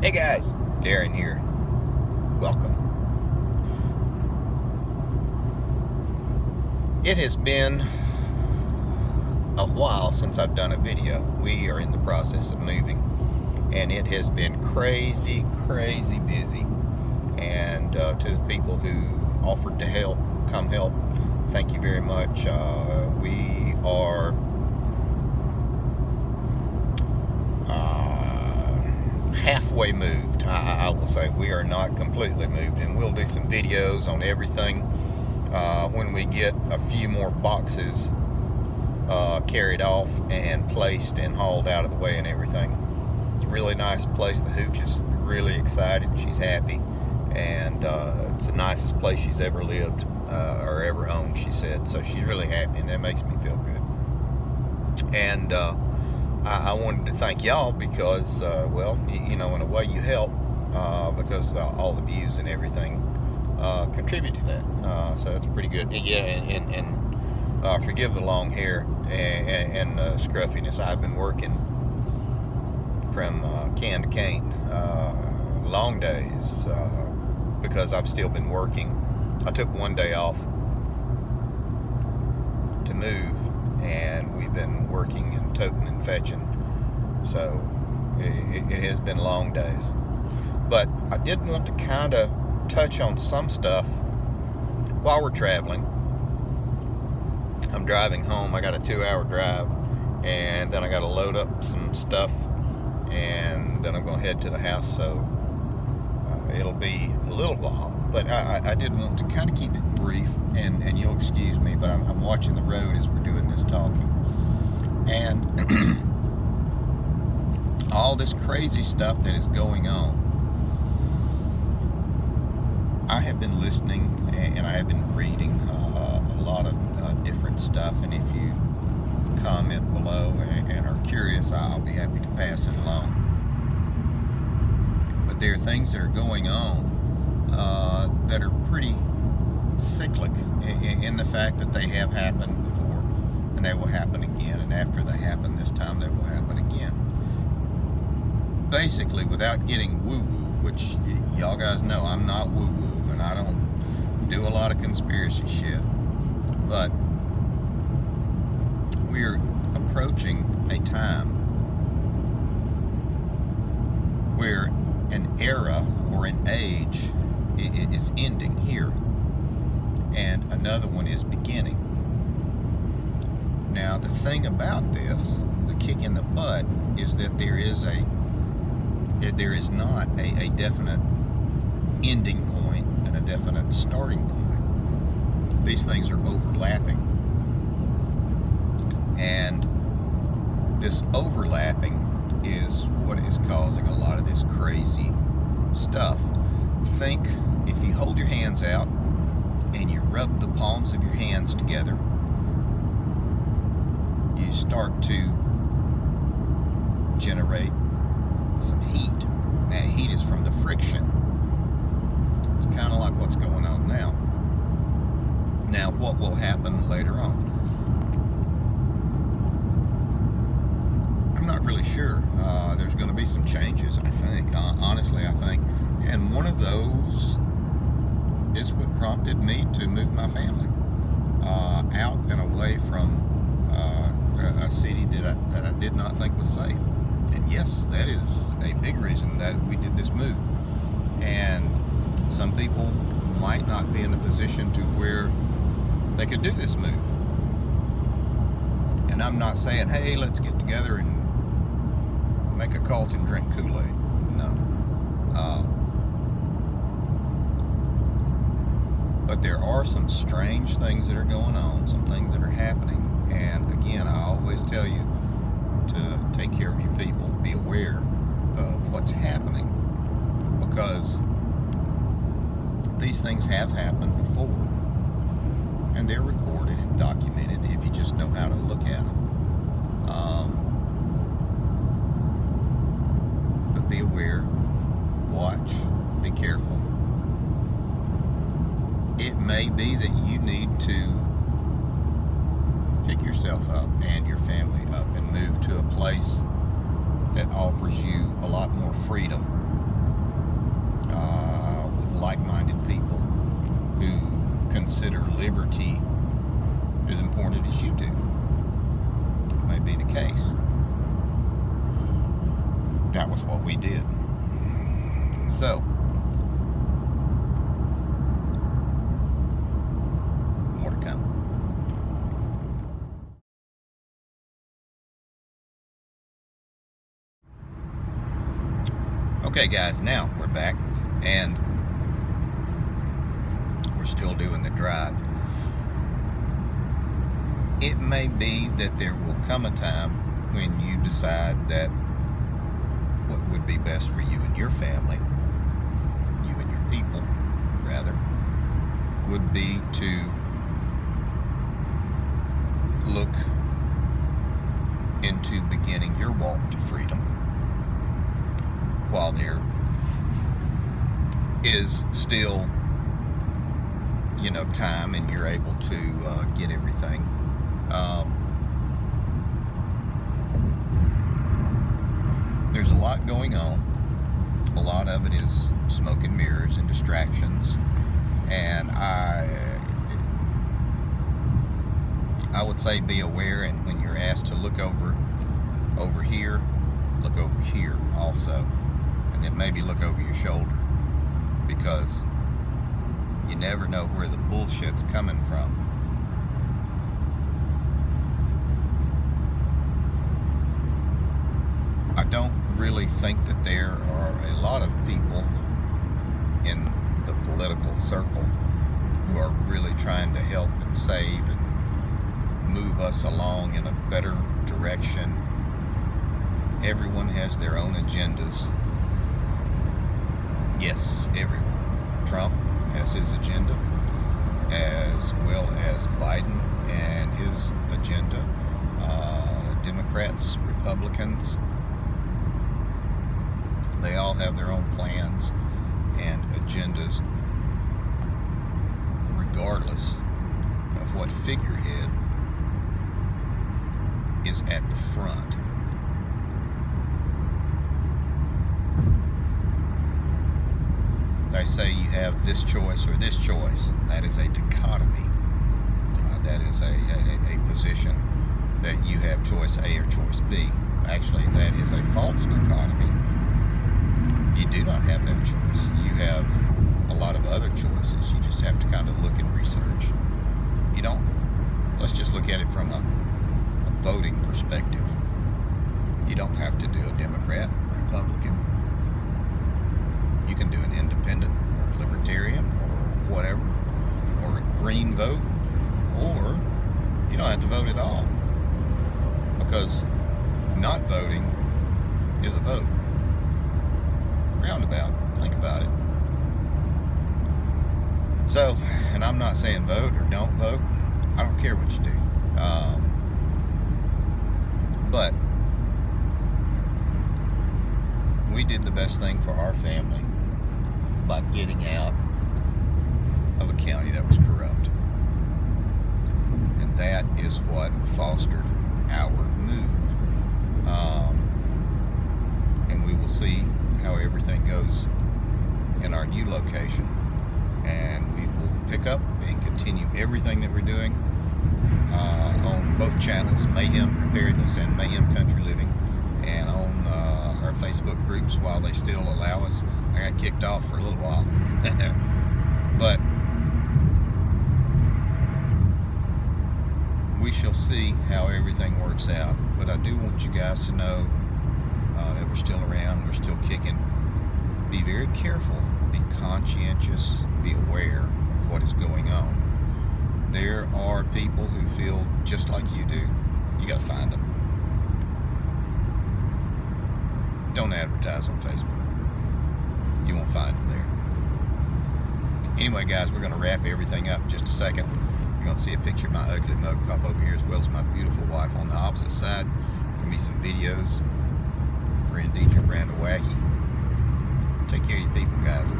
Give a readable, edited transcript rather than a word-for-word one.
Hey guys, Darren here. Welcome. It has been a while since I've done a video. We are in the process of moving, and it has been crazy busy. And to the people who offered to come help, thank you very much. We are halfway moved. I will say we are not completely moved, and we'll do some videos on everything when we get a few more boxes carried off and placed and hauled out of the way and everything. It's a really nice place. The hooch is really excited. She's happy, and it's the nicest place she's ever lived or ever owned, she said. So she's really happy, and that makes me feel good. And I wanted to thank y'all because, well, you know, in a way you help because all the views and everything contribute to that. So that's pretty good. Yeah, and forgive the long hair and scruffiness. I've been working from can to cane, long days, because I've still been working. I took one day off to move, and we've been working and toting and fetching, so it has been long days. But I did want to kind of touch on some stuff while we're traveling. I'm driving home. I got a 2-hour drive, and then I got to load up some stuff, and then I'm going to head to the house, so it'll be a little while. But I did want to kind of keep it brief, and you'll excuse me, but I'm watching the road as we're doing this talking. And all this crazy stuff that is going on, I have been listening and I have been reading a lot of different stuff, and if you comment below and are curious, I'll be happy to pass it along. But there are things that are going on that are pretty cyclic in the fact that they have happened before, and they will happen again, and after they happen this time, they will happen again. Basically, without getting woo-woo, which y'all guys know I'm not woo-woo, and I don't do a lot of conspiracy shit, but we're approaching a time where an era or an age is ending here, and another one is beginning. Now, the thing about this, the kick in the butt, is that there is not a definite ending point and a definite starting point. These things are overlapping, and this overlapping is what is causing a lot of this crazy stuff. Think if you hold your hands out and you rub the palms of your hands together, you start to generate some heat. That heat is from the friction. It's kind of like what's going on now. Now, what will happen later on? I'm not really sure. There's going to be some changes, I think. Honestly, I think. And one of those is what prompted me to move my family out and away from a city that I did not think was safe. And yes, that is a big reason that we did this move. And some people might not be in a position to where they could do this move. And I'm not saying, hey, let's get together and make a cult and drink Kool-Aid. No. But there are some strange things that are going on, some things that are happening. And again, I always tell you to take care of your people, be aware of what's happening, because these things have happened before, and they're recorded and documented if you just know how to look at them. But be aware, watch, be careful. It may be that you need to pick yourself up and your family up and move to a place that offers you a lot more freedom like-minded people who consider liberty as important as you do. It may be the case. That was what we did. So, more to come. Okay guys, now we're back and we're still doing the drive. It may be that there will come a time when you decide that what would be best for you and your family, you and your people, rather, would be to look into beginning your walk to freedom while there is still, time and you're able to get everything. There's a lot going on. A lot of it is smoke and mirrors and distractions, and I would say be aware, and when you're asked to look over here, look over here also, and then maybe look over your shoulder, because you never know where the bullshit's coming from. I don't really think that there are a lot of people in the political circle who are really trying to help and save and move us along in a better direction. Everyone has their own agendas. Yes, everyone. Trump has his agenda, as well as Biden and his agenda. Democrats, Republicans, they all have their own plans and agendas, regardless of what figurehead is at the front. They say you have this choice or this choice. That is a dichotomy. That is a position that you have choice A or choice B. Actually, that is a false dichotomy. You do not have that choice. You have a lot of other choices. You just have to kind of look and research. You don't. Let's just look at it from a voting perspective. You don't have to do a Democrat or Republican. You can do an independent or a libertarian or whatever, or a green vote, or you don't have to vote at all, because not voting is a vote. Roundabout, think about it. So, and I'm not saying vote or don't vote. I don't care what you do. But we did the best thing for our family by getting out of a county that was corrupt. And that is what fostered our move. And we will see how everything goes in our new location. And we will pick up and continue everything that we're doing on both channels, Mayhem Preparedness and Mayhem Country Living, and on our Facebook groups while they still allow us. I got kicked off for a little while. But we shall see how everything works out. But I do want you guys to know that we're still around, we're still kicking. Be very careful, be conscientious, be aware of what is going on. There are people who feel just like you do. You gotta find them. Don't advertise on Facebook. You won't find them there. Anyway, guys, we're gonna wrap everything up in just a second. You're gonna see a picture of my ugly mug pop over here, as well as my beautiful wife on the opposite side. Give me some videos. Friend DJ Brand of Wacky. Take care of you people, guys.